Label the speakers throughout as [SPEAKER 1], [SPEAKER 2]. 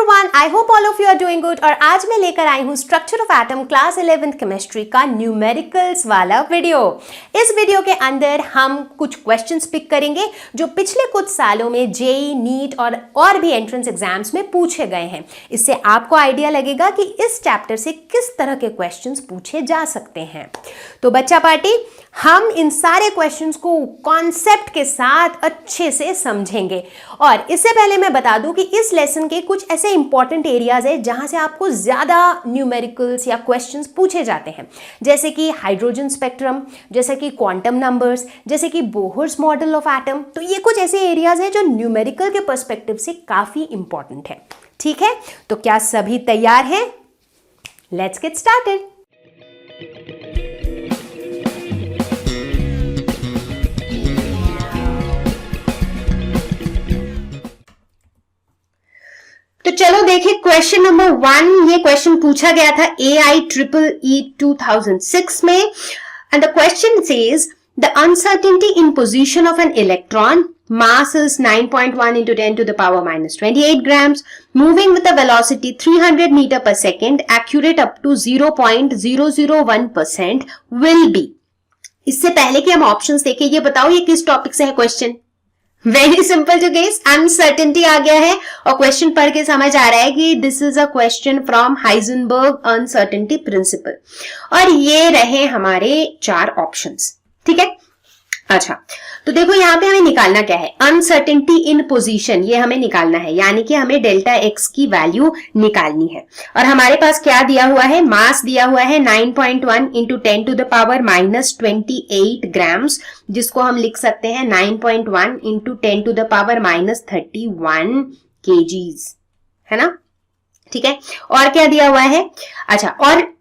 [SPEAKER 1] Everyone, I hope all of you are doing good. और आज मैं लेकर आई हूँ structure of atom class 11th chemistry का न्यूमेरिकल्स वाला वीडियो। इस वीडियो के अंदर हम कुछ क्वेश्चंस पिक करेंगे जो पिछले कुछ सालों में जेईई, नीट और भी एंट्रेंस एग्जाम्स में पूछे गए हैं। इससे आपको आइडिया लगेगा कि इस चैप्टर से किस तरह के क्वेश्चंस पूछे जा सकते हैं। तो बच्चा पार्टी, हम इन सारे क्वेश्चंस को कॉन्सेप्ट के साथ अच्छे से समझेंगे। और इससे पहले मैं बता दूं कि इस लेसन के कुछ ऐसे इंपॉर्टेंट एरियाज है जहां से आपको ज्यादा न्यूमेरिकल्स या क्वेश्चंस पूछे जाते हैं, जैसे कि हाइड्रोजन स्पेक्ट्रम, जैसे कि क्वांटम नंबर्स, जैसे कि बोहर्स मॉडल ऑफ एटम। तो ये कुछ ऐसे एरियाज है जो न्यूमेरिकल के पर्सपेक्टिव से काफी इंपॉर्टेंट है। ठीक है, तो क्या सभी तैयार हैं? Let's get started. तो चलो देखिए क्वेश्चन नंबर 1। ये क्वेश्चन पूछा गया था AIEEE 2006 में। And the question says the uncertainty in position of an electron, mass is 9.1 into 10 to the power minus 28 grams, moving with a velocity 300 meter per second, accurate up to 0.001% will be। इससे पहले कि हम options देखें, ये बताओ ये किस topic से है question? Very simple to guess, uncertainty आ गया है और क्वेश्चन पढ़ के समझ आ रहा है कि this is a question from Heisenberg uncertainty principal. और ये रहे हमारे 4 ऑप्शंस। ठीक है, अच्छा तो देखो यहाँ पे हमें निकालना क्या है, अनसर्टेनिटी इन पोजीशन, ये हमें निकालना है, यानी कि हमें डेल्टा एक्स की वैल्यू निकालनी है। और हमारे पास क्या दिया हुआ है, मास दिया हुआ है 9.1 into 10 to the power minus 28 grams, जिसको हम लिख सकते हैं 9.1 into 10 to the power minus 31 KGs, है ना। ठीक है, और क्या दिया हुआ है, अच्छा और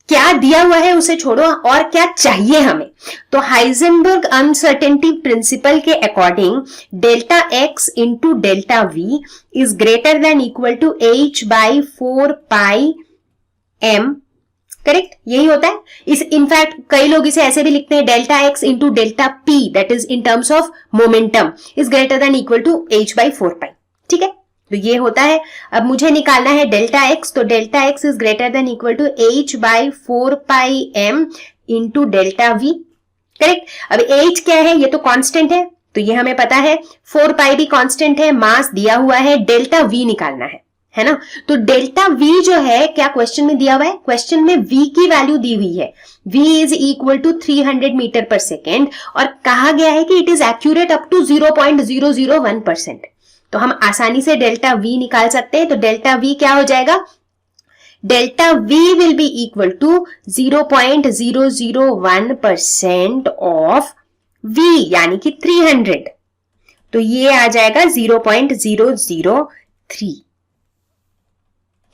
[SPEAKER 1] क्या दिया हुआ है उसे छोड़ो, और क्या चाहिए हमें। तो हाइजेनबर्ग अनसर्टेनिटी प्रिंसिपल के according delta X into delta V is greater than equal to h by 4 pi m। Correct, यही होता है। इस इनफैक्ट कई लोग इसे ऐसे भी लिखते हैं, delta X into delta p that is in terms of momentum is greater than equal to h by 4 pi. ठीक है, तो ये होता है। अब मुझे निकालना है डेल्टा एक्स, तो delta X is greater than equal to h by 4 pi m into delta V. Correct, अब h क्या है, ये तो कांस्टेंट है, तो ये हमें पता है, 4 पाई भी कांस्टेंट है, मास दिया हुआ है, डेल्टा v निकालना है ना। तो डेल्टा v जो है, क्या क्वेश्चन में दिया हुआ है, क्वेश्चन में v की वैल्यू दी हुई है, v is equal to 300 metre पर सेकेंड, और कहा गया है कि it is accurate up to 0.001%। तो हम आसानी से डेल्टा v निकाल सकते हैं। तो डेल्टा v क्या हो जाएगा, delta v will be equal to 0.001% of v, यानी कि 300। तो ये आ जाएगा 0.003।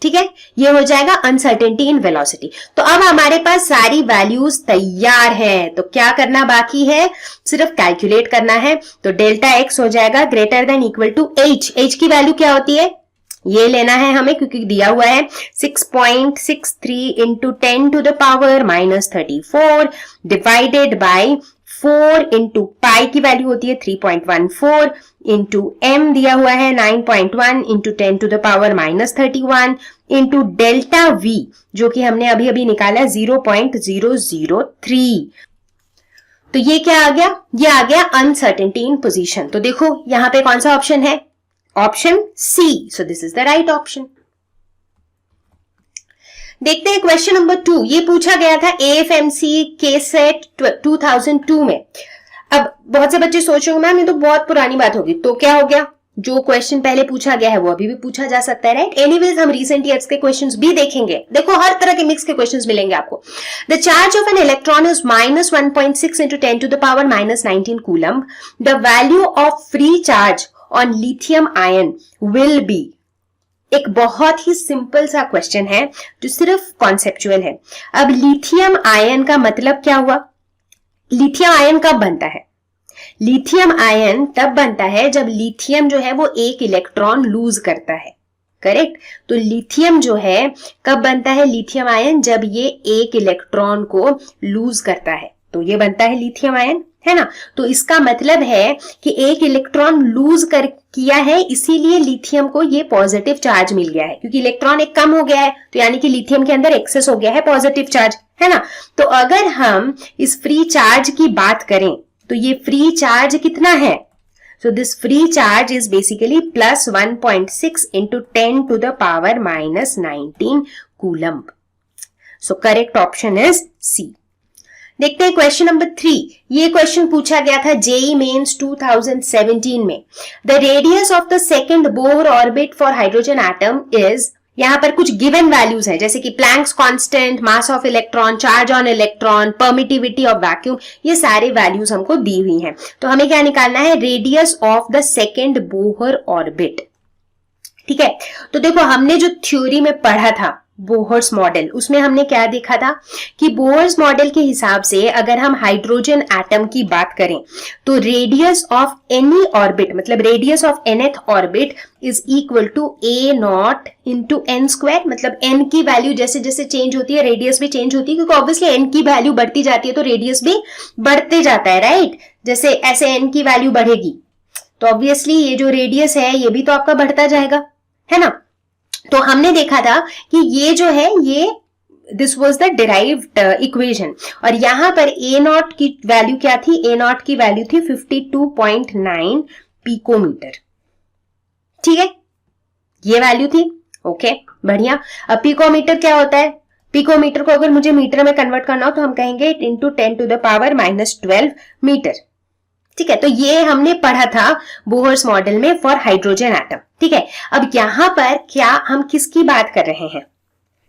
[SPEAKER 1] ठीक है, ये हो जाएगा अनसर्टेनिटी इन वेलोसिटी। तो अब हमारे पास सारी वैल्यूज तैयार हैं, तो क्या करना बाकी है, सिर्फ कैलकुलेट करना है। तो डेल्टा एक्स हो जाएगा greater than equal to h की वैल्यू क्या होती है, ये लेना है हमें क्योंकि दिया हुआ है 6.63 into 10 to the power minus 34 divided by 4 into pi की वैल्यू होती है 3.14 इंटू m दिया हुआ है 9.1 into 10 to the power minus 31 into delta v जो कि हमने अभी अभी निकाला 0.003। तो ये क्या आ गया, ये आ गया अनसर्टेनिटी इन पोजीशन। तो देखो यहां पे कौन सा ऑप्शन है, option C. So this is the right option. देखते हैं क्वेश्चन नंबर 2। ये पूछा गया था AFMC KSET 2002 में। अब बहुत से बच्चे सोचेंगे मैम ये तो बहुत पुरानी बात होगी, तो क्या हो गया, जो क्वेश्चन पहले पूछा गया है वो अभी भी पूछा जा सकता है, राइट। एनीवेज हम रिसेंट ईयर्स के क्वेश्चंस भी देखेंगे। देखो हर तरह के मिक्स के क्वेश्चंस मिलेंगे आपको। The charge of an electron is minus 1.6 into 10 to the power minus 19 coulomb. The value of free charge on lithium ion will be. एक बहुत ही सिंपल सा क्वेश्चन है जो सिर्फ कॉन्सेप्चुअल है। अब लिथियम आयन का मतलब क्या हुआ, लिथियम आयन कब बनता है, लिथियम आयन तब बनता है जब लिथियम जो है वो एक इलेक्ट्रॉन लूज करता है। करेक्ट, तो लिथियम जो है कब बनता है, लिथियम आयन जब ये एक इलेक्ट्रॉन को लूज करता है, तो ये बनता है लिथियम आयन। है ना। तो इसका मतलब है कि एक इलेक्ट्रॉन लूज कर किया है, इसीलिए लिथियम को ये पॉजिटिव चार्ज मिल गया है, क्योंकि इलेक्ट्रॉन एक कम हो गया है, तो यानी कि लिथियम के अंदर एक्सेस हो गया है पॉजिटिव चार्ज, है ना। तो अगर हम इस फ्री चार्ज की बात करें तो ये फ्री चार्ज कितना है? So this free charge is basically plus 1.6 into 10 to the power minus 19 coulomb. So correct option is C. देखते हैं क्वेश्चन नंबर 3। ये क्वेश्चन पूछा गया था जेईई मेंस 2017 में। The radius of the second Bohr orbit for hydrogen atom is, यहाँ पर कुछ गिवन वैल्यूज है जैसे कि Planck's constant, mass of electron, charge on electron, permittivity of vacuum, ये सारे वैल्यूज हमको दी हुई हैं। तो हमें क्या निकालना है? Radius of the second Bohr orbit. ठीक है, तो देखो हमने जो थ्योरी में पढ़ा था बोहर्स मॉडल, उसमें हमने क्या देखा था कि बोहर्स मॉडल के हिसाब से अगर हम हाइड्रोजन एटम की बात करें तो रेडियस ऑफ एनी ऑर्बिट, मतलब radius of nth orbit is equal to a naught into n square. मतलब n की वैल्यू जैसे जैसे चेंज होती है रेडियस भी चेंज होती है, क्योंकि ऑब्वियसली n की वैल्यू बढ़ती जाती है तो रेडियस भी बढ़ते जाता है, राइट। जैसे ऐसे n की वैल्यू बढ़ेगी तो ऑब्वियसली ये जो रेडियस है ये भी तो आपका बढ़ता जाएगा, है ना। तो हमने देखा था कि ये जो है ये this was the derived equation, और यहां पर a नॉट की वैल्यू क्या थी? a नॉट की वैल्यू थी 52.9 पिकोमीटर। ठीक है, ये वैल्यू थी। ओके, बढ़िया। अब पिकोमीटर क्या होता है? पिकोमीटर को अगर मुझे मीटर में कन्वर्ट करना हो तो हम कहेंगे into 10 to the power -12 metre. ठीक है, तो ये हमने पढ़ा था बोहर्स मॉडल में फॉर हाइड्रोजन एटम। ठीक है, अब यहां पर क्या हम किसकी बात कर रहे हैं?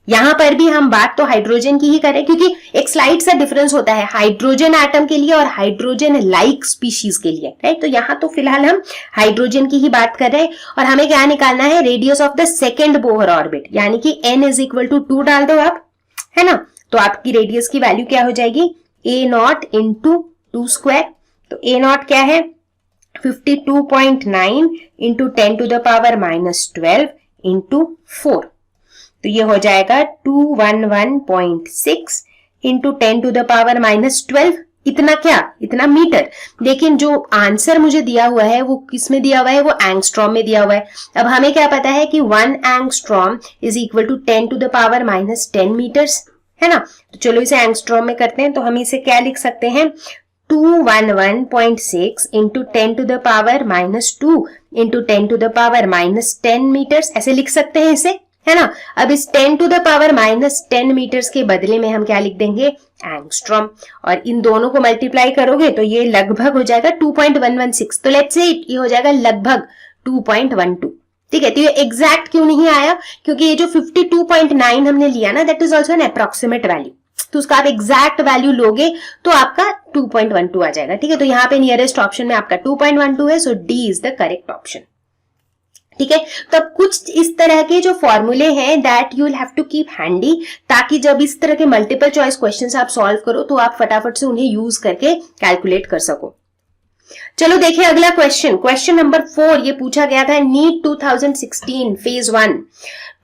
[SPEAKER 1] यहां पर भी हम बात तो हाइड्रोजन की ही करें, क्योंकि एक स्लाइड सा डिफरेंस होता है हाइड्रोजन एटम के लिए और हाइड्रोजन लाइक स्पीशीज के लिए, राइट। तो यहां तो फिलहाल हम हाइड्रोजन की ही बात कर रहे हैं, और हमें क्या निकालना है? Radius of the second Bohr orbit, यानी कि n इज इक्वल टू 2 डाल दो आप, है ना। तो आपकी रेडियस की वैल्यू क्या हो जाएगी? a naught into 2 square. तो a नॉट क्या है? 52.9 into 10 to the power -12 into 4। तो ये हो जाएगा 211.6 इंटू 10 टू द पावर -12। इतना क्या? इतना मीटर। लेकिन जो आंसर मुझे दिया हुआ है वो किस में दिया हुआ है? वो एंगस्ट्रॉम में दिया हुआ है। अब हमें क्या पता है कि 1 angstrom is equal to 10 to the power -10 metres, है ना। तो चलो इसे एंगस्ट्रॉम में करते हैं। तो हम इसे क्या लिख सकते हैं? 211.6 into 10 to the power -2 into 10 to the power -10 metres, ऐसे लिख सकते हैं इसे, है ना। अब इस 10 टू द पावर -10 मीटर्स के बदले में हम क्या लिख देंगे? एंगस्ट्रॉम। और इन दोनों को मल्टीप्लाई करोगे तो ये लगभग हो जाएगा 2.116। तो लेट्स से ये हो जाएगा लगभग 2.12। ठीक है, तो ये एग्जैक्ट क्यों नहीं आया? क्योंकि ये जो 52.9 हमने लिया ना, that is also an approximate value. तो उसका आप एग्जैक्ट वैल्यू लोगे तो आपका 2.12 आ जाएगा। ठीक है, तो यहाँ पे नियरेस्ट ऑप्शन में आपका 2.12 है, so D is the correct option. ठीक है, तो अब कुछ इस तरह के जो फॉर्मूले हैं that you will have to keep handy, ताकि जब इस तरह के मल्टीपल चॉइस क्वेश्चंस आप सॉल्व करो तो आप फटाफट से उन्हें यूज करके कैलकुलेट कर सको। चलो देखिए अगला क्वेश्चन, क्वेश्चन नंबर 4। ये पूछा गया था NEET 2016 phase 1।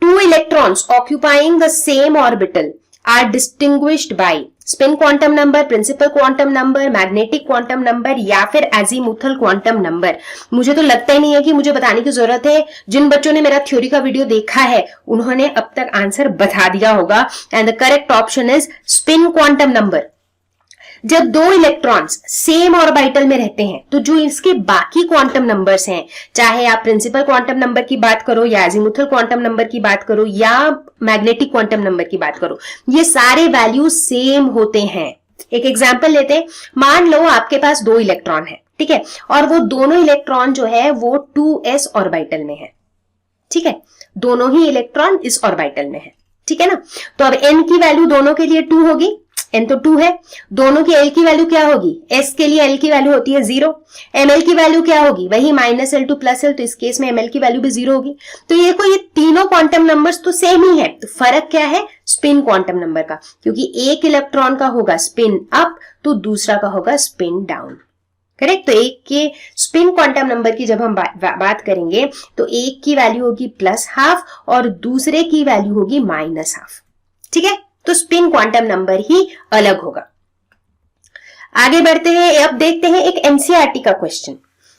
[SPEAKER 1] 2 electrons occupying the same orbital are distinguished by spin quantum number, principal quantum number, magnetic quantum number या फिर azimuthal quantum number। मुझे तो लगता ही नहीं है कि मुझे बताने की जरूरत है। जिन बच्चों ने मेरा थ्योरी का वीडियो देखा है उन्होंने अब तक आंसर बता दिया होगा, and the correct option is spin quantum number. जब 2 इलेक्ट्रॉन्स सेम ऑर्बिटल में रहते हैं तो जो इसके बाकी क्वांटम नंबर्स हैं, चाहे आप प्रिंसिपल क्वांटम नंबर की बात करो या एजीमुथल क्वांटम नंबर की बात करो या मैग्नेटिक क्वांटम नंबर की बात करो, ये सारे वैल्यू सेम होते हैं। एक एग्जांपल लेते हैं। मान लो आपके पास 2 इलेक्ट्रॉन है, ठीक है, और वो दोनों इलेक्ट्रॉन जो है वो 2s ऑर्बिटल में है। ठीक है, दोनों ही इलेक्ट्रॉन इस ऑर्बिटल में है, ठीक है ना। तो अब n की वैल्यू दोनों के लिए 2 होगी, n तो 2 है। दोनों की l की वैल्यू क्या होगी? s के लिए l की वैल्यू होती है 0। ml की वैल्यू क्या होगी? वही -l टू +l, तो इस केस में ml की वैल्यू भी 0 होगी। तो ये तीनों क्वांटम नंबर्स तो सेम ही है। तो फर्क क्या है? स्पिन क्वांटम नंबर का, क्योंकि एक इलेक्ट्रॉन का होगा स्पिन अप तो दूसरा का होगा स्पिन डाउन। करेक्ट। तो एक के स्पिन क्वांटम नंबर की जब हम बात करेंगे तो एक की वैल्यू होगी +½ और दूसरे की वैल्यू होगी -½ ठीक है। तो स्पिन क्वांटम नंबर ही अलग होगा। आगे बढ़ते हैं, अब देखते हैं एक एनसीईआरटी का क्वेश्चन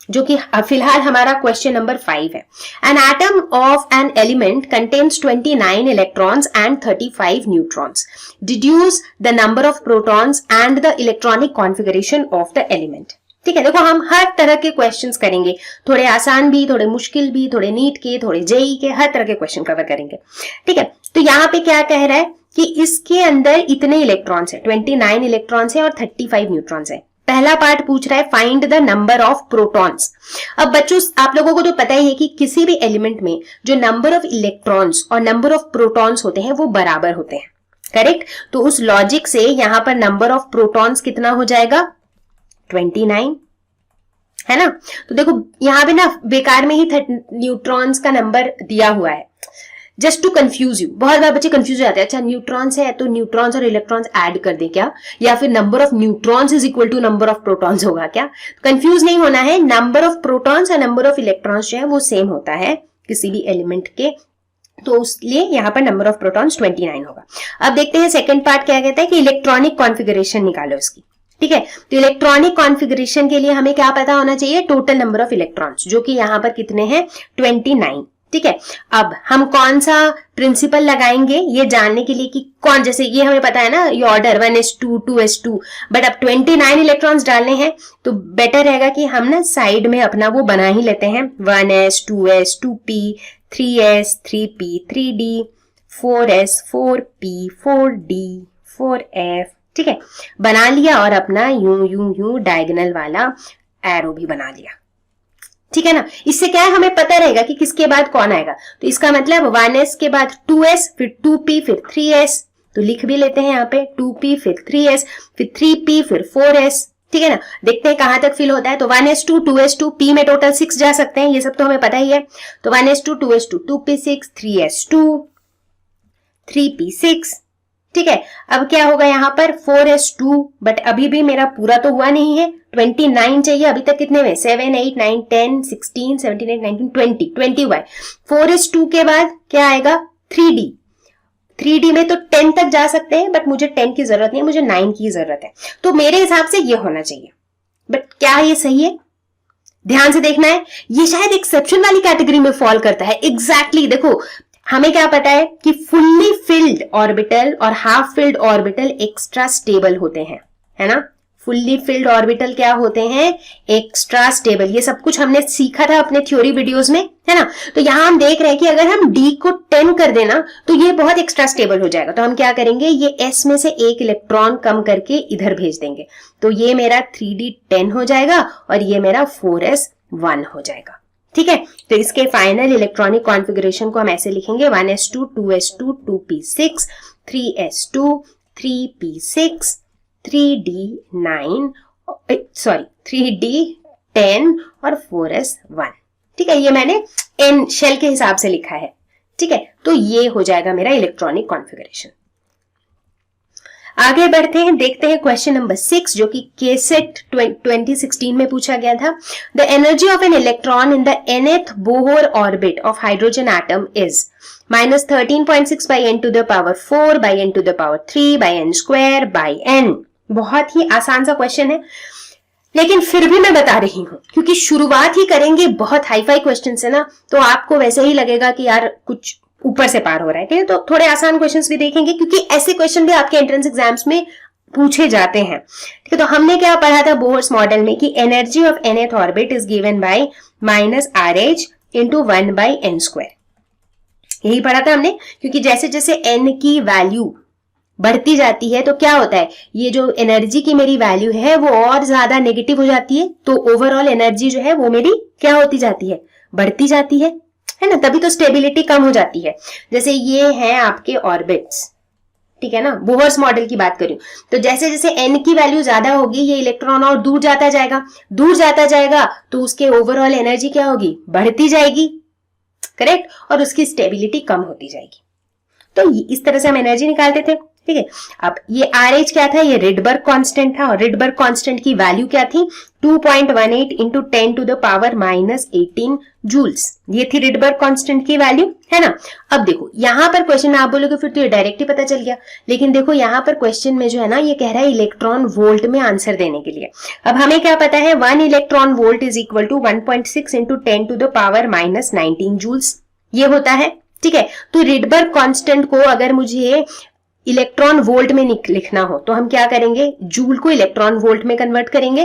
[SPEAKER 1] जो कि फिलहाल हमारा क्वेश्चन नंबर 5 है। An atom of an element contains 29 electrons and 35 neutrons. Deduce the number of protons and the electronic configuration of the element. ठीक है, देखो हम हर तरह के क्वेश्चंस करेंगे, थोड़े आसान भी, थोड़े मुश्किल भी, थोड़े नीट के, थोड़े जेई के, हर तरह के क्वेश्चन कवर करेंगे। ठीक है, तो यहाँ पे क्या कह रहा है कि इसके अंदर इतने इलेक्ट्रॉन्स है, 29 इलेक्ट्रॉन्स है और 35 न्यूट्रॉन्स है। पहला पार्ट पूछ रहा है find the number of protons. अब बच्चों आप लोगों को तो पता ही है कि किसी भी एलिमेंट में जो नंबर ऑफ इलेक्ट्रॉन्स और नंबर ऑफ प्रोटॉन्स होते हैं वो बराबर होते हैं, करेक्ट। तो उस लॉजिक से यहां पर नंबर ऑफ प्रोटॉन्स कितना हो जाएगा, 29, है ना। तो देखो यहां पे ना बेकार में ही न्यूट्रॉन्स का नंबर दिया हुआ है, जस्ट टू कंफ्यूज यू। बहुत बार बच्चे कंफ्यूज हो जाते हैं, अच्छा न्यूट्रॉन्स है तो न्यूट्रॉन्स और इलेक्ट्रॉन्स ऐड कर दे क्या, या फिर number of neutrons is equal to number of protons होगा क्या। कंफ्यूज नहीं होना है, नंबर ऑफ प्रोटॉन्स और नंबर ऑफ इलेक्ट्रॉन्स जो है वो सेम होता है किसी भी एलिमेंट के, तो इसलिए यहां पर नंबर ऑफ प्रोटॉन्स 29 होगा। अब देखते हैं सेकेंड पार्ट क्या कहता है कि इलेक्ट्रॉनिक कॉन्फ़िगरेशन निकालो इसकी। ठीक है, तो इलेक्ट्रॉनिक कॉन्फ़िगरेशन के लिए हमें क्या पता होना चाहिए, टोटल नंबर ऑफ इलेक्ट्रॉन्स, जो कि यहां पर कितने हैं, 29। ठीक है, अब हम कौन सा प्रिंसिपल लगाएंगे ये जानने के लिए कि कौन, जैसे ये हमें पता है ना ये ऑर्डर 1s2 2s2, बट अब 29 इलेक्ट्रॉन्स डालने हैं तो बेटर रहेगा कि हम ना साइड में अपना वो बना ही लेते हैं, 1s 2s 2p 3s 3p 3d 4s 4p 4d 4f। ठीक है, बना लिया और अपना यूं डायगोनल वाला एरो भी बना लिया। ठीक है ना, इससे क्या है हमें पता रहेगा कि किसके बाद कौन आएगा। तो इसका मतलब 1s के बाद 2s, फिर 2p, फिर 3s, तो लिख भी लेते हैं यहाँ पे 2p, फिर 3s, फिर 3p, फिर 4s। ठीक है ना, देखते हैं कहां तक फिल होता है। तो 1s2 2s2 p में टोटल 6 जा सकते हैं, ये सब तो हमें पता ही है। तो 1s2 2s2 2p6 3s2 3p6। ठीक है, अब क्या होगा यहाँ पर 4s2, बट अभी भी मेरा पूरा तो हुआ नहीं है, 29 चाहिए। अभी तक कितने में, 7 8 9 10 16 17 18 19 20 20 हुआ है। 4s2 के बाद क्या आएगा, 3d। 3d में तो 10 तक जा सकते हैं, बट मुझे 10 की जरूरत नहीं है, मुझे 9 की जरूरत है। तो मेरे हिसाब से ये होना चाहिए, बट क्या ये सही है, ध्यान से देखना है। ये शायद एक्सेप्शन वाली कैटेगरी में फॉल करता है। एग्जैक्टली देखो हमें क्या पता है कि फुल्ली फिल्ड ऑर्बिटल और half filled orbital extra stable होते हैं, है ना। फुल्ली फिल्ड ऑर्बिटल क्या होते हैं, एक्स्ट्रा स्टेबल। ये सब कुछ हमने सीखा था अपने थ्योरी वीडियोस में, है ना। तो यहां हम देख रहे हैं कि अगर हम d को 10 कर देना तो ये बहुत एक्स्ट्रा स्टेबल हो जाएगा। तो हम क्या करेंगे, ये s में से एक इलेक्ट्रॉन कम करके इधर भेज देंगे, तो ये मेरा 3d 10 हो जाएगा और ये मेरा 4s 1 हो जाएगा। ठीक है, तो इसके फाइनल इलेक्ट्रॉनिक कॉन्फ़िगरेशन को हम ऐसे लिखेंगे 1s2 2s2 2p6 3s2 3p6 3d9 sorry 3d10 और 4s1। ठीक है, ये मैंने n शेल के हिसाब से लिखा है। ठीक है, तो ये हो जाएगा मेरा इलेक्ट्रॉनिक कॉन्फ़िगरेशन। आगे बढ़ते हैं, देखते हैं क्वेश्चन नंबर 6 जो कि केसेट 2016 में पूछा गया था। The energy of an electron in the nth Bohr orbit of hydrogen atom is -13.6 by n to the power 4 by n to the power 3 by n square by n। बहुत ही आसान सा question है, लेकिन फिर भी मैं बता रही हूं क्योंकि शुरुआत ही करेंगे, बहुत हाई फाई क्वेश्चन है ना, तो आपको वैसे ही लगेगा कि यार कुछ ऊपर से पार हो रहा है। ठीक है, तो थोड़े आसान क्वेश्चंस भी देखेंगे क्योंकि ऐसे क्वेश्चन भी आपके एंट्रेंस एग्जाम्स में पूछे जाते हैं। ठीक है, तो हमने क्या पढ़ा था बोहर्स मॉडल में कि energy of nth orbit is given by -rh into 1 by n square। यही पढ़ा था हमने, क्योंकि जैसे जैसे n की वैल्यू बढ़ती जाती है तो क्या होता है, ये जो एनर्जी की मेरी वैल्यू है वो और ज्यादा नेगेटिव हो जाती है, तो ओवरऑल एनर्जी जो है वो मेरी क्या होती जाती है, बढ़ती जाती है ना। तभी तो स्टेबिलिटी कम हो जाती है। जैसे ये हैं आपके ऑर्बिट्स, ठीक है ना, बोहर्स मॉडल की बात करूं तो जैसे जैसे n की वैल्यू ज्यादा होगी ये इलेक्ट्रॉन और दूर जाता जाएगा तो उसके ओवरऑल एनर्जी क्या होगी, बढ़ती जाएगी, करेक्ट, और उसकी स्टेबिलिटी कम होती जाएगी। तो इस तरह से हम एनर्जी निकालते थे। ठीक है। अब ये RH क्या था, ये रिडबर्ग कांस्टेंट था, और रिडबर्ग कांस्टेंट की वैल्यू क्या थी, 2.18 into 10 to the power -18 joules, ये थी रिडबर्ग कांस्टेंट की वैल्यू, है ना। अब देखो यहां पर क्वेश्चन में आप बोलोगे फिर तो ये डायरेक्ट ही पता चल गया, लेकिन देखो यहाँ पर क्वेश्चन में जो है ना, ये कह रहा है इलेक्ट्रॉन वोल्ट में आंसर देने के लिए। अब हमें क्या पता है, 1 electron volt is equal to 1.6 into 10 to the power -19 joules, ये होता है, ठीक है। तो रिडबर्ग कांस्टेंट को अगर मुझे इलेक्ट्रॉन वोल्ट में लिखना हो तो हम क्या करेंगे, जूल को इलेक्ट्रॉन वोल्ट में कन्वर्ट करेंगे,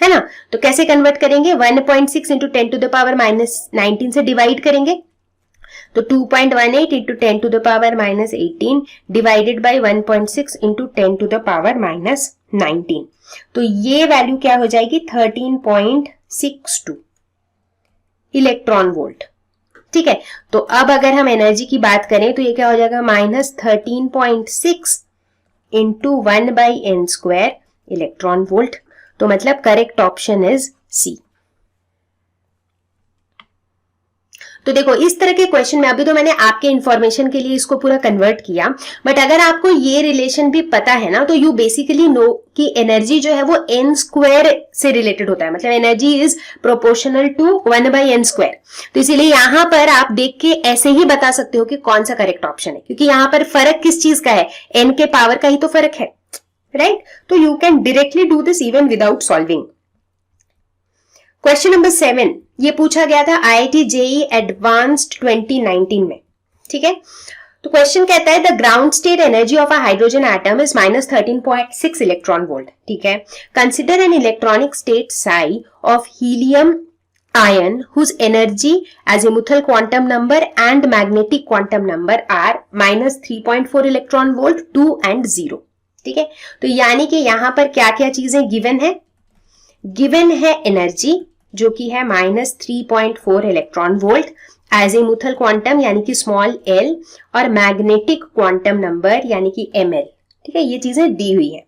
[SPEAKER 1] है ना। तो कैसे कन्वर्ट करेंगे, 1.6 इंटू 10 टू द पावर -19 से डिवाइड करेंगे, तो 2.18 into 10 to the power -18 divided by 1.6 into 10 to the power -19, तो ये वैल्यू क्या हो जाएगी, 13.62 इलेक्ट्रॉन वोल्ट, ठीक है। तो अब अगर हम एनर्जी की बात करें तो ये क्या हो जाएगा, -13.6 इंटू 1/n² इलेक्ट्रॉन वोल्ट, तो मतलब करेक्ट ऑप्शन इज सी। तो देखो इस तरह के क्वेश्चन में अभी तो मैंने आपके इंफॉर्मेशन के लिए इसको पूरा कन्वर्ट किया, बट अगर आपको ये रिलेशन भी पता है ना, तो यू बेसिकली नो कि एनर्जी जो है वो n² से रिलेटेड होता है, मतलब energy is proportional to 1/n²। तो इसीलिए यहां पर आप देख के ऐसे ही बता सकते हो कि कौन सा करेक्ट ऑप्शन है, क्योंकि यहां पर फर्क किस चीज का है, n के पावर का ही तो फर्क है, राइट। तो you can directly do this even without solving. Question number 7 ये पूछा गया था IIT JEE एडवांस्ड 2019 में, ठीक है। तो क्वेश्चन कहता है the ground state energy of a hydrogen atom is -13.6 electron volt, ठीक है। Consider an electronic state sigh of helium ion whose energy azimuthal quantum number and magnetic quantum number are -3.4 electron volt, 2 and 0, ठीक है। तो यानी कि यहां पर क्या क्या चीजें गिवन है, गिवन है एनर्जी जो कि है -3.4 इलेक्ट्रॉन वोल्ट, एजीमुथल क्वांटम यानी कि स्मॉल l, और मैग्नेटिक क्वांटम नंबर यानी कि ml, ठीक है। ये चीजें दी हुई है।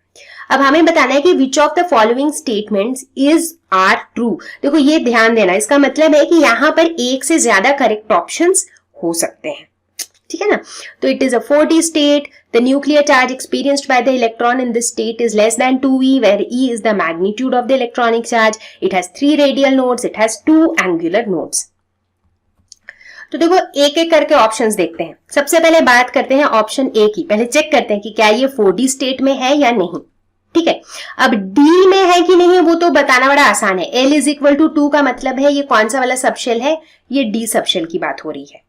[SPEAKER 1] अब हमें बताना है कि which of the following statements is are true. देखो ये ध्यान देना, इसका मतलब है कि यहां पर एक से ज्यादा करेक्ट ऑप्शंस हो सकते हैं, ठीक है ना। तो it is a 4D state, the nuclear charge experienced by the electron in this state is less than 2e, where e is the magnitude of the electronic charge. It has 3 radial nodes, it has 2 angular nodes. तो देखो एक एक करके options देखते हैं। सबसे पहले बात करते हैं ऑप्शन ए की, पहले चेक करते हैं कि क्या ये 4D स्टेट में है या नहीं, ठीक है। अब डी में है कि नहीं वो तो बताना बड़ा आसान है, L इज इक्वल टू 2 का मतलब है ये कौन सा वाला सबशेल है, ये डी सबशेल की बात हो रही है,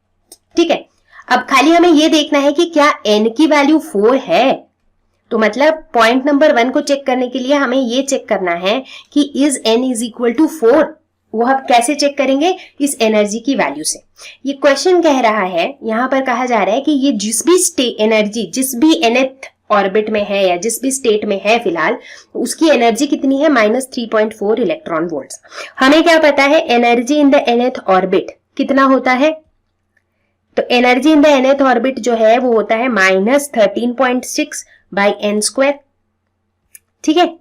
[SPEAKER 1] ठीक है। अब खाली हमें ये देखना है कि क्या n की वैल्यू 4 है, तो मतलब पॉइंट नंबर 1 को चेक करने के लिए हमें ये चेक करना है कि is n is equal to 4। वो हम कैसे चेक करेंगे, इस एनर्जी की वैल्यू से। ये क्वेश्चन कह रहा है, यहां पर कहा जा रहा है कि ये जिस भी एनर्जी जिस भी nth ऑर्बिट में है या जिस भी स्टेट में है फिलहाल, उसकी एनर्जी कितनी है, -3.4 इलेक्ट्रॉन वोल्ट। हमें क्या पता है energy in the nth orbit कितना होता है, तो energy in the nth orbit जो है वो होता है -13.6 बाई n², ठीक है।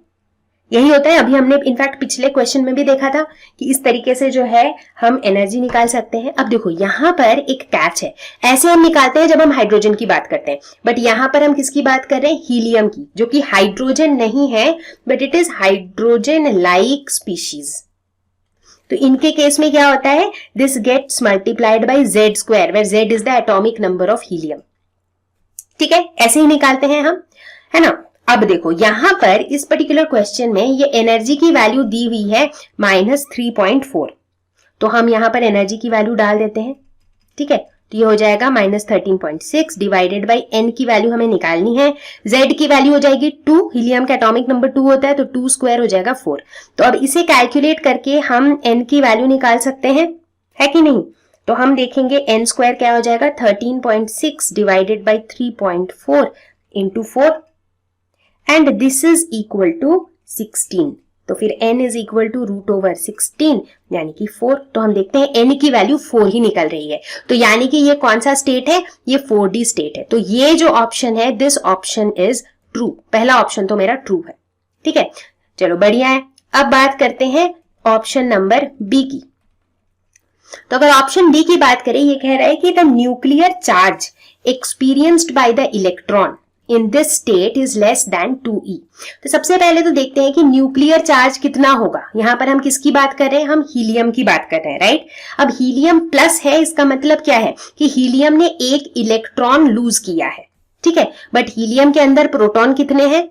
[SPEAKER 1] यही होता है, अभी हमने इनफैक्ट पिछले क्वेश्चन में भी देखा था कि इस तरीके से जो है हम एनर्जी निकाल सकते हैं। अब देखो यहां पर एक कैच है, ऐसे हम निकालते हैं जब हम हाइड्रोजन की बात करते हैं, बट यहां पर हम किसकी बात कर रहे हैं, हीलियम की, जो कि हाइड्रोजन नहीं है but it is hydrogen like species. तो इनके केस में क्या होता है, this gets multiplied by Z², where Z is the atomic number of helium, ठीक है। ऐसे ही निकालते हैं हम, है ना। अब देखो यहां पर इस पर्टिकुलर क्वेश्चन में ये एनर्जी की वैल्यू दी हुई है -3.4, तो हम यहां पर एनर्जी की वैल्यू डाल देते हैं, ठीक है। तो ये हो जाएगा -13.6 डिवाइडेड बाई n की वैल्यू हमें निकालनी है, Z की वैल्यू हो जाएगी 2, हीलियम का एटॉमिक नंबर 2 होता है, तो 2² हो जाएगा 4। तो अब इसे कैलकुलेट करके हम n की वैल्यू निकाल सकते हैं, है कि नहीं। तो हम देखेंगे n² क्या हो जाएगा, 13.6 divided by 3.4 into 4, and this is equal to 16। तो फिर n इज इक्वल टू √16 यानी कि 4। तो हम देखते हैं n की वैल्यू 4 ही निकल रही है, तो यानी कि ये कौन सा स्टेट है, ये 4D स्टेट है। तो ये जो ऑप्शन है, दिस ऑप्शन इज ट्रू, पहला ऑप्शन तो मेरा ट्रू है, ठीक है। चलो बढ़िया है। अब बात करते हैं ऑप्शन नंबर बी की। तो अगर ऑप्शन डी की बात करें, ये कह रहा है कि the nuclear charge experienced by the electron in this state is less than 2e। तो सबसे पहले तो देखते हैं कि न्यूक्लियर चार्ज कितना होगा। यहां पर हम किसकी बात कर रहे हैं, हम हीलियम की बात कर रहे हैं, राइट। अब हीलियम प्लस है, इसका मतलब क्या है कि हीलियम ने एक इलेक्ट्रॉन लूज किया है, ठीक है। बट हीलियम के अंदर प्रोटॉन कितने हैं,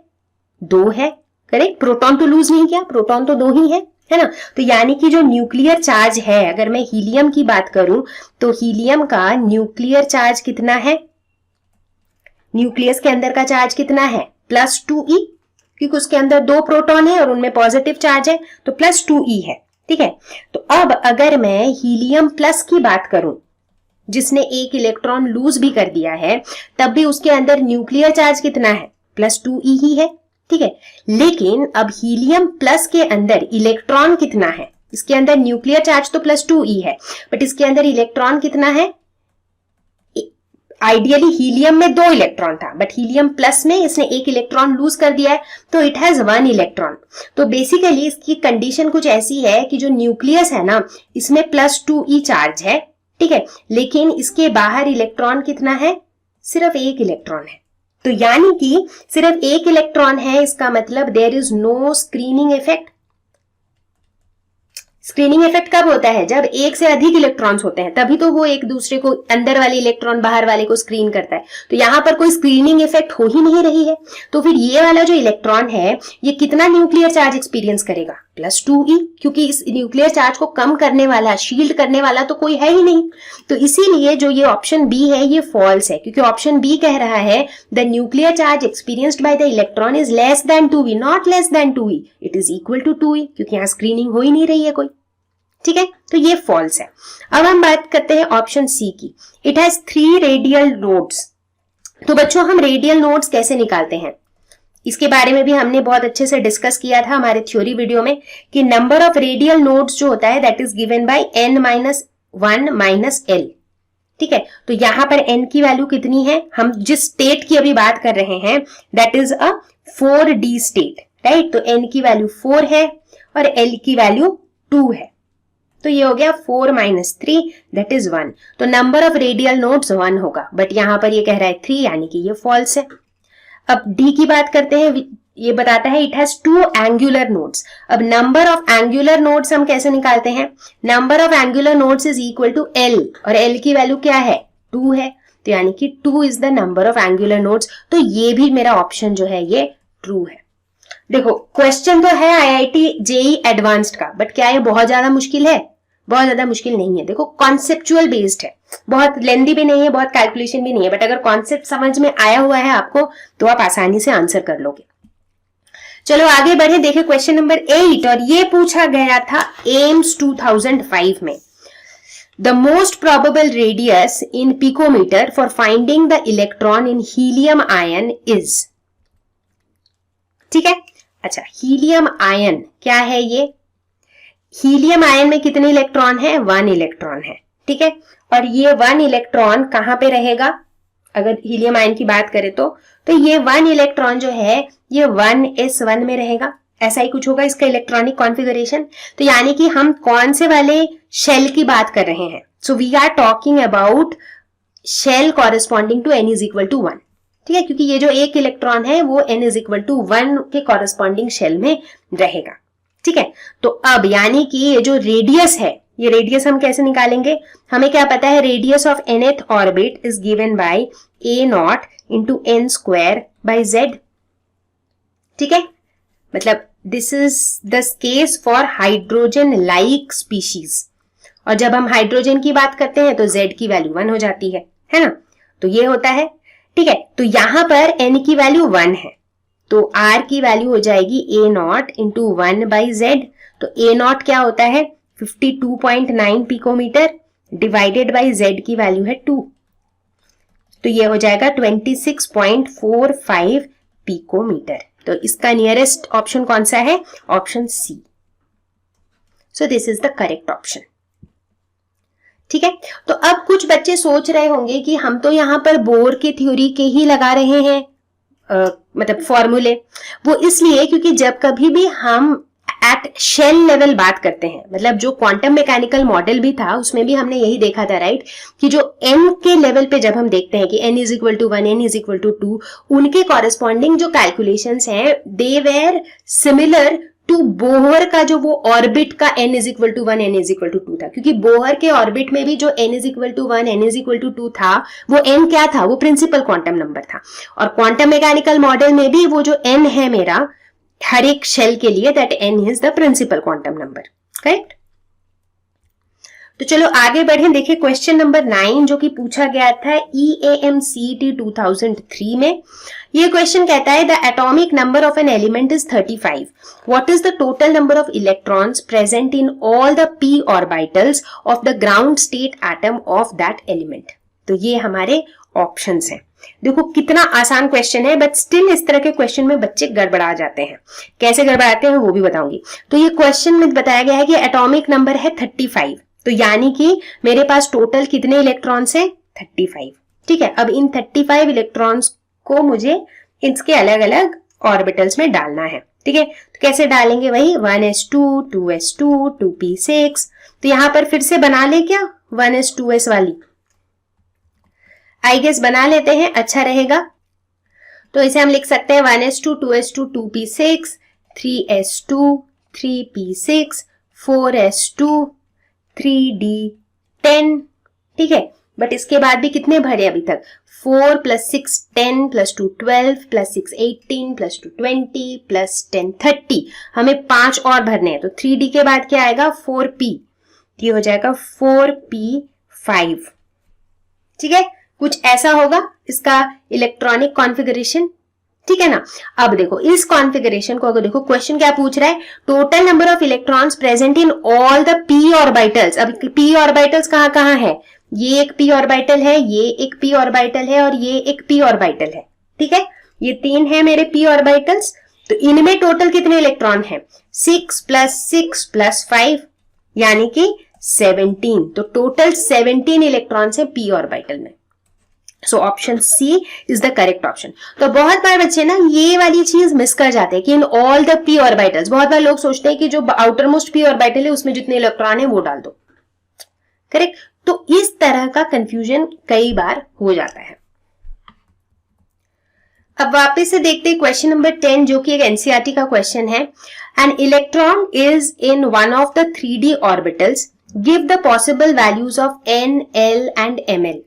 [SPEAKER 1] 2 है, करेक्ट। प्रोटॉन तो लूज नहीं किया, प्रोटॉन तो 2 ही है ना। तो यानी कि जो न्यूक्लियर चार्ज है, अगर मैं हीलियम की बात करूं तो हीलियम का न्यूक्लियर चार्ज कितना है, न्यूक्लियस के अंदर का चार्ज कितना है, +2e, क्योंकि उसके अंदर 2 प्रोटॉन है और उनमें पॉजिटिव चार्ज है, तो +2e है, ठीक है। तो अब अगर मैं हीलियम प्लस की बात करूं, जिसने एक इलेक्ट्रॉन लूज भी कर दिया है, तब भी उसके अंदर न्यूक्लियर चार्ज कितना है, +2e ही है, ठीक है। लेकिन अब हीलियम प्लस के अंदर इलेक्ट्रॉन कितना है, इसके अंदर न्यूक्लियर चार्ज तो +2e है, बट इसके अंदर इलेक्ट्रॉन कितना है, आइडियली हीलियम में 2 इलेक्ट्रॉन था, बट हीलियम प्लस में इसने एक इलेक्ट्रॉन लूज कर दिया है, तो इट हैज 1 इलेक्ट्रॉन। तो बेसिकली इसकी कंडीशन कुछ ऐसी है कि जो न्यूक्लियस है ना, इसमें +2e चार्ज है, ठीक है, लेकिन इसके बाहर इलेक्ट्रॉन कितना है, सिर्फ 1 इलेक्ट्रॉन है। तो यानी कि सिर्फ 1 इलेक्ट्रॉन है, इसका मतलब there is no screening effect. Screening effect कब होता है, जब एक से अधिक इलेक्ट्रॉन्स होते हैं, तभी तो वो एक दूसरे को, अंदर वाले इलेक्ट्रॉन बाहर वाले को स्क्रीन करता है। तो यहां पर कोई स्क्रीनिंग इफेक्ट हो ही नहीं रही है। तो फिर ये वाला जो इलेक्ट्रॉन है, ये कितना न्यूक्लियर चार्ज एक्सपीरियंस करेगा, +2e, क्योंकि इस न्यूक्लियर चार्ज को कम करने वाला, शील्ड करने वाला तो कोई है ही नहीं। तो इसीलिए जो ये ऑप्शन बी है ये फॉल्स है, क्योंकि ऑप्शन बी कह रहा है the nuclear charge experienced by the electron is less than 2e, not less than 2e, it is equal to 2e, क्योंकि यहां स्क्रीनिंग हो ही नहीं रही है कोई, ठीक है। तो ये फॉल्स है। अब हम बात करते हैं ऑप्शन सी की, इट हैज 3 रेडियल नोड्स। तो बच्चों हम रेडियल नोड्स कैसे निकालते हैं, इसके बारे में भी हमने बहुत अच्छे से डिस्कस किया था हमारे थ्योरी वीडियो में, कि नंबर ऑफ रेडियल नोड्स जो होता है that is given by n-1 - l, ठीक है। तो यहां पर n की वैल्यू कितनी है, हम जिस स्टेट की अभी बात कर रहे हैं that is a 4d state, right. तो n की वैल्यू 4 है और l की वैल्यू 2 है, तो ये हो गया 4 - 3 दैट इज 1। तो नंबर ऑफ रेडियल नोड्स 1 होगा, बट यहां पर ये कह रहा है 3, यानी कि ये फॉल्स है। अब डी की बात करते हैं, ये बताता है इट हैज 2 एंगुलर नोड्स। अब नंबर ऑफ एंगुलर नोड्स हम कैसे निकालते हैं, number of angular nodes is equal to l, और l की वैल्यू क्या है, 2 है, तो यानी कि 2 is the number of angular nodes. तो ये भी मेरा ऑप्शन जो है ये ट्रू है। देखो क्वेश्चन तो है IIT JEE एडवांस्ड का, बट क्या ये बहुत ज्यादा मुश्किल है, बहुत ज्यादा मुश्किल नहीं है। देखो कॉन्सेप्चुअल बेस्ड है, बहुत लेंदी भी नहीं है, बहुत कैलकुलेशन भी नहीं है, बट अगर कॉन्सेप्ट समझ में आया हुआ है आपको तो आप आसानी से आंसर कर लोगे। चलो आगे बढ़े, देखें क्वेश्चन नंबर 8, और ये पूछा गया था एम्स 2005 में। The most probable radius in picometre for finding the electron in helium ion is, ठीक है। अच्छा, हीलियम आयन क्या है, ये हीलियम आयन में कितने इलेक्ट्रॉन है, 1 इलेक्ट्रॉन है, ठीक है। और ये 1 इलेक्ट्रॉन कहां पे रहेगा, अगर हीलियम आयन की बात करें तो ये 1 इलेक्ट्रॉन जो है ये 1s1 में रहेगा, ऐसा ही कुछ होगा इसका इलेक्ट्रॉनिक कॉन्फ़िगरेशन। तो यानी कि हम कौन से वाले शेल की बात कर रहे हैं, so we are talking about shell corresponding to n is equal to 1, ठीक है, क्योंकि ये जो एक इलेक्ट्रॉन है वो n इज इक्वल टू 1 के कॉरेस्पॉन्डिंग शेल में रहेगा, ठीक है। तो अब यानी कि ये जो रेडियस है, ये रेडियस हम कैसे निकालेंगे, हमें क्या पता है, radius of nth orbit is given by a0 into n square by z, ठीक है। मतलब this is the case for hydrogen like species, और जब हम हाइड्रोजन की बात करते हैं तो z की वैल्यू 1 हो जाती है ना। तो ये होता है, ठीक है। तो यहां पर n की वैल्यू 1 है, तो r की वैल्यू हो जाएगी a0 इंटू 1 बाई z। तो a0 क्या होता है, 52.9 पिकोमीटर डिवाइडेड बाई z की वैल्यू है 2, तो ये हो जाएगा 26.45 पिकोमीटर। तो इसका नियरेस्ट ऑप्शन कौन सा है, option C. So this is the correct option, ठीक है। तो अब कुछ बच्चे सोच रहे होंगे कि हम तो यहां पर बोर के थ्योरी के ही लगा रहे हैं मतलब फॉर्मूले, वो इसलिए क्योंकि जब कभी भी हम एट शेल लेवल बात करते हैं, मतलब जो क्वांटम मैकेनिकल मॉडल भी था उसमें भी हमने यही देखा था, राइट, कि जो n के लेवल पे जब हम देखते हैं कि n is equal to 1, n is equal to 2, उनके कॉरेस्पॉन्डिंग जो कैलकुलेशंस हैं they were similar to Bohr का जो वो ऑर्बिट का n is equal to 1, n is equal to 2 था, क्योंकि बोहर के ऑर्बिट में भी जो n is equal to 1, n is equal to 2 था, वो n क्या था, वो प्रिंसिपल क्वांटम नंबर था। और क्वांटम मैकेनिकल मॉडल में भी वो जो n है मेरा हर एक शेल के लिए, that n is the principal quantum number, correct. तो चलो आगे बढ़े, देखिए क्वेश्चन नंबर 9 जो कि पूछा गया था EAMCET 2003 में। ये क्वेश्चन कहता है the atomic number of an element is 35, what is the total number of electrons present in all the p orbitals of the ground state atom of that element. तो ये हमारे ऑप्शंस हैं। देखो कितना आसान क्वेश्चन है, बट स्टिल इस तरह के क्वेश्चन में बच्चे गड़बड़ा जाते हैं। कैसे गड़बड़ाते हैं वो भी बताऊंगी। तो ये क्वेश्चन में बताया गया है कि एटॉमिक नंबर है 35, तो यानी कि मेरे पास टोटल कितने इलेक्ट्रॉन्स हैं, 35, ठीक है। अब इन 35 इलेक्ट्रॉन्स को मुझे इसके अलग अलग ऑर्बिटल्स में डालना है, ठीक है। तो कैसे डालेंगे, वही 1s2, 2s2, 2p6। तो यहां पर फिर से बना ले क्या 1s2s वाली, आई गेस बना लेते हैं, अच्छा रहेगा। तो इसे हम लिख सकते हैं 1s2, 2s2, 2p6, 3s2, 3p6, 4s2, 3d10, ठीक है। बट इसके बाद भी कितने भरे अभी तक, 4 + 6 10 + 2 12 + 6 18 + 2 20 + 10 30, हमें 5 और भरने हैं। तो 3d के बाद क्या आएगा 4p, ये हो जाएगा 4p5, ठीक है। कुछ ऐसा होगा इसका इलेक्ट्रॉनिक कॉन्फ़िगरेशन, ठीक है ना। अब देखो इस कॉन्फ़िगरेशन को अगर देखो, क्वेश्चन क्या पूछ रहा है, total number of electrons present in all the p orbitals. अब p ऑर्बिटल्स कहाँ कहाँ है, ये एक p ऑर्बिटल है, ये एक p ऑर्बिटल है और ये एक p ऑर्बिटल है, ठीक है। ये 3 है मेरे p ऑर्बिटल्स। तो इनमें टोटल कितने इलेक्ट्रॉन है, 6 + 6 + 5 यानी कि 17। तो टोटल 17 इलेक्ट्रॉन्स है p ऑर्बिटल में। So option C is the correct option. तो बहुत बार बच्चे ना ये वाली चीज मिस कर जाते हैं कि in all the p orbitals, बहुत बार लोग सोचते हैं कि जो आउटर मोस्ट p ऑर्बिटल है उसमें जितने इलेक्ट्रॉन है वो डाल दो, करेक्ट। तो इस तरह का कंफ्यूजन कई बार हो जाता है। अब वापस से देखते हैं क्वेश्चन नंबर 10 जो कि एक एनसीईआरटी का क्वेश्चन है। N electron is in one of the 3d orbitals, give the possible values of n, l and ml।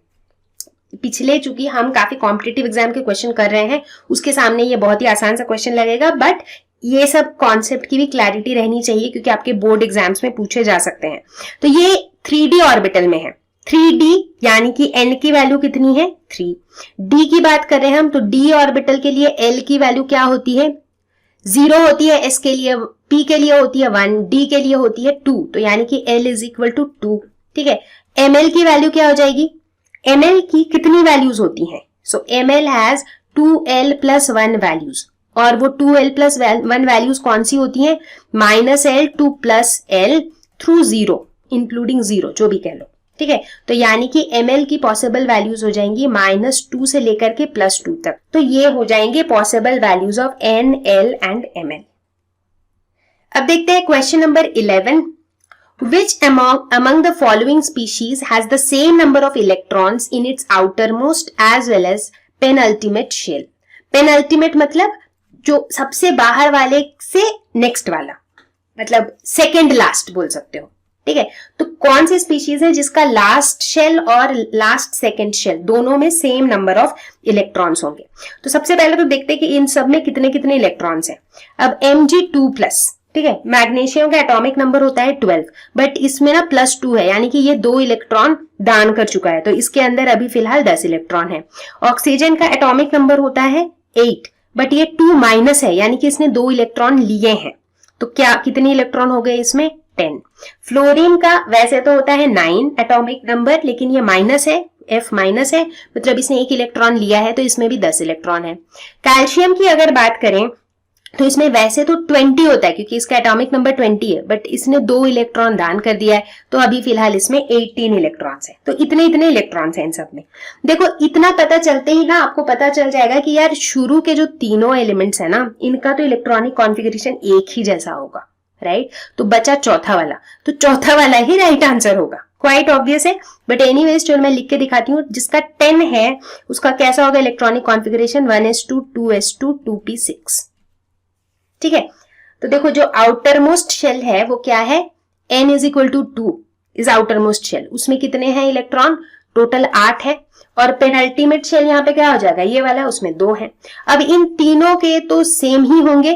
[SPEAKER 1] पिछले चूंकि हम काफी कॉम्पिटिटिव एग्जाम के क्वेश्चन कर रहे हैं, उसके सामने ये बहुत ही आसान सा क्वेश्चन लगेगा, बट ये सब कॉन्सेप्ट की भी क्लैरिटी रहनी चाहिए क्योंकि आपके बोर्ड एग्जाम्स में पूछे जा सकते हैं। तो ये 3d ऑर्बिटल में है, 3d यानी कि n की वैल्यू कितनी है 3, d की बात कर रहे हैं हम, तो d ऑर्बिटल के लिए l की वैल्यू क्या होती है 0 होती है, s के लिए, p के लिए होती है 1, d के लिए होती है 2, तो यानी कि l इज इक्वल टू 2, ठीक है। ml की वैल्यू क्या हो जाएगी, ml की कितनी वैल्यूज होती हैं, सो ml हैज 2l + 1 वैल्यूज, और वो 2l + 1 वैल्यूज कौन सी होती हैं, -l 2 + l थ्रू 0 इंक्लूडिंग 0, जो भी कह लो, ठीक है। तो यानी कि ml की पॉसिबल वैल्यूज हो जाएंगी -2 से लेकर के +2 तक। तो ये हो जाएंगे possible values of n, l and ml। अब देखते हैं question number 11। Which among the following species has the same number of electrons in its outermost as well as penultimate shell? Penultimate मतलब जो सबसे बाहर वाले से नेक्स्ट वाला, मतलब सेकेंड लास्ट बोल सकते हो, ठीक है। तो कौन सी स्पीशीज है जिसका लास्ट शेल और लास्ट सेकेंड शेल दोनों में सेम नंबर ऑफ इलेक्ट्रॉन्स होंगे। तो सबसे पहले तो देखते हैं कि इन सब में कितने कितने इलेक्ट्रॉन्स हैं। अब Mg2+, ठीक है, मैग्नीशियम का एटॉमिक नंबर होता है 12, बट इसमें ना +2 है, यानी कि ये 2 इलेक्ट्रॉन दान कर चुका है, तो इसके अंदर अभी फिलहाल 10 इलेक्ट्रॉन है। ऑक्सीजन का एटॉमिक नंबर होता है 8, बट ये 2- है, यानी कि इसने 2 इलेक्ट्रॉन लिए हैं, तो क्या कितने इलेक्ट्रॉन हो गए इसमें 10। फ्लोरीन का वैसे तो होता है 9 एटॉमिक नंबर, लेकिन ये माइनस है, F- है, मतलब इसने 1 इलेक्ट्रॉन लिया है, तो इसमें भी 10 इलेक्ट्रॉन है। कैल्शियम की अगर बात करें तो इसमें वैसे तो 20 होता है क्योंकि इसका एटॉमिक नंबर 20 है, बट इसने 2 इलेक्ट्रॉन दान कर दिया है, तो अभी फिलहाल इसमें 18 इलेक्ट्रॉन्स है। तो इतने इतने इलेक्ट्रॉन्स हैं इन सब में। देखो इतना पता चलते ही ना आपको पता चल जाएगा कि यार शुरू के जो तीनों एलिमेंट्स है ना, इनका तो इलेक्ट्रॉनिक कॉन्फ़िगरेशन एक ही जैसा होगा, राइट, तो बचा चौथा वाला, तो चौथा वाला ही राइट आंसर होगा। क्वाइट ऑब्वियस है, बट एनीवेज जो मैं लिख के दिखाती हूँ, जिसका 10 है उसका कैसा होगा electronic configuration, 1s2 2s2 2p6। ठीक है, तो देखो जो आउटर मोस्ट शेल है वो क्या है, n is equal to 2 is outermost shell, उसमें कितने हैं इलेक्ट्रॉन, टोटल 8 है। और पेनल्टीमेट शेल यहाँ पे क्या हो जाएगा, ये वाला, उसमें 2 है। अब इन तीनों के तो सेम ही होंगे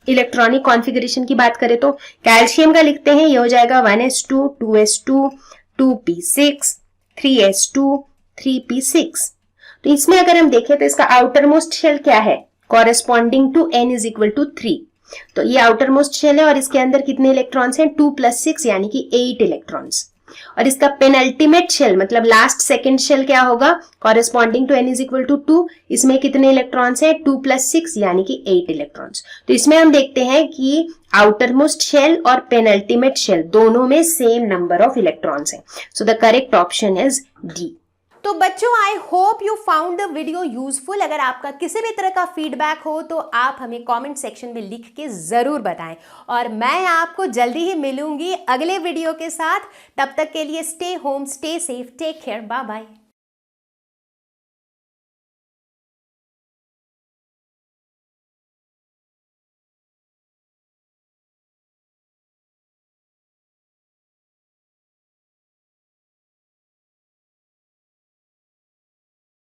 [SPEAKER 1] इलेक्ट्रॉनिक कॉन्फ़िगरेशन की बात करें तो। कैल्शियम का लिखते हैं, ये हो जाएगा 1s2 2s2 2p6 3s2 3p6। तो इसमें अगर हम देखें तो इसका आउटर मोस्ट शेल क्या है, corresponding to n is equal to 3। तो ये आउटर मोस्ट शेल है और इसके अंदर कितने इलेक्ट्रॉन्स हैं, 2 + 6 यानी कि 8 इलेक्ट्रॉन्स। और इसका पेनल्टीमेट शेल मतलब लास्ट सेकंड शेल क्या होगा, corresponding to n is equal to 2, इसमें कितने इलेक्ट्रॉन्स हैं, 2 + 6 यानी कि 8 इलेक्ट्रॉन्स। तो इसमें हम देखते हैं कि आउटर मोस्ट शेल और पेनल्टीमेट शेल दोनों में सेम नंबर ऑफ इलेक्ट्रॉन्स हैं। So the correct option is D.
[SPEAKER 2] तो बच्चों, I hope you found the video useful. अगर आपका किसी भी तरह का फीडबैक हो तो आप हमें कमेंट सेक्शन में लिख के ज़रूर बताएं, और मैं आपको जल्दी ही मिलूंगी अगले वीडियो के साथ। तब तक के लिए stay home, stay safe, take care, bye bye.